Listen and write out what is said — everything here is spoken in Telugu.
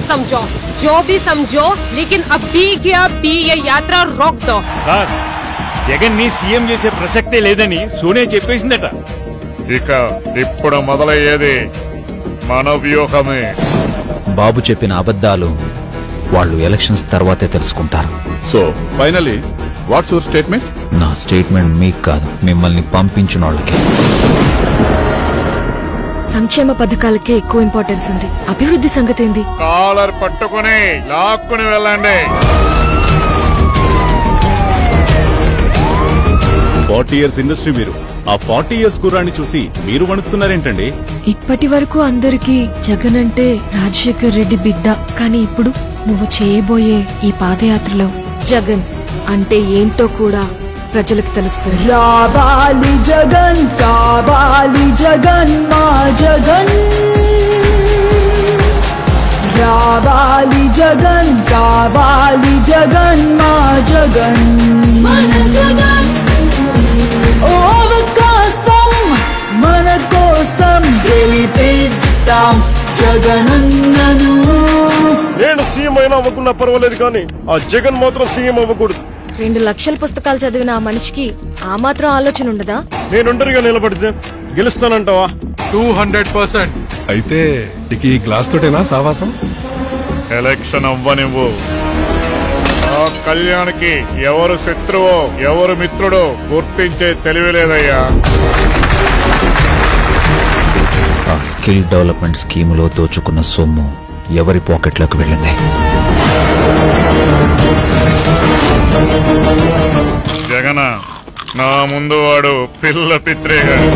समझो जो भी समझो, लेकिन अब भी क्या भी ये यात्रा रोक दो। సార్ జగన్ ని సీఎం చేసే ప్రసక్తే లేదని సోనియా చెప్పేసిందట. ఇక ఇప్పుడు మొదలయ్యేది మన వ్యూహమే. బాబు చెప్పిన అబద్ధాలు వాళ్ళు ఎలక్షన్స్ తర్వాతే తెలుసుకుంటారు. So finally what's your statement? నా స్టేట్మెంట్ మీకు కాదు, మిమ్మల్ని పంపించిన వాళ్ళకి. సంక్షేమ పథకాలకే ఎక్కువ ఇంపార్టెన్స్ ఉంది. అభివృద్ధి సంగతి ఏంది? కాలర్ పట్టుకుని లాక్కుని వెళ్ళండి. 40 years ఇండస్ట్రీ మీరు. ఆ 40 years కుర్రాన్ని చూసి మీరు వణుకుతున్నారేంటండి? ఇప్పటి వరకు అందరికీ జగన్ అంటే రాజశేఖర్ రెడ్డి బిడ్డ, కానీ ఇప్పుడు నువ్వు చేయబోయే ఈ పాదయాత్రలో జగన్ అంటే ఏంటో కూడా ప్రజలకు తెలుస్తుంది. రావాలి జగన్, కావాలి జగన్, మా జగన్. రావాలి జగన్, కావాలి జగన్, మా జగన్, మన జగన్. ఓ అవకాశం మన కోసం గెలిపిద్దాం జగనన్నను. నేను సీఎం అయినా అవ్వకున్నా పర్వాలేదు, కానీ ఆ జగన్ మాత్రం సీఎం అవ్వకూడదు. 2 లక్షల పుస్తకాలు చదివిన ఆ మనిషికి ఆ మాత్రం ఆలోచన ఉండదా? నేను ఒంటరిగా నిలబడితే గెలుస్తానంటావా? 200%. అయితే ఈ గ్లాస్ తోటేనా సావాసం? ఎలక్షన్ అవ్వనివ్వు. ఆ కళ్యాణ్కి ఎవరు శత్రువో ఎవరు మిత్రుడో గుర్తించే తెలివి లేదయ్యా. ఆ స్కిల్ డెవలప్మెంట్ స్కీములో దోచుకున్న సొమ్ము ఎవరి పాకెట్లోకి వెళ్ళింది? జగన, నా ముందు వాడు పిల్ల పిత్రేగాడు.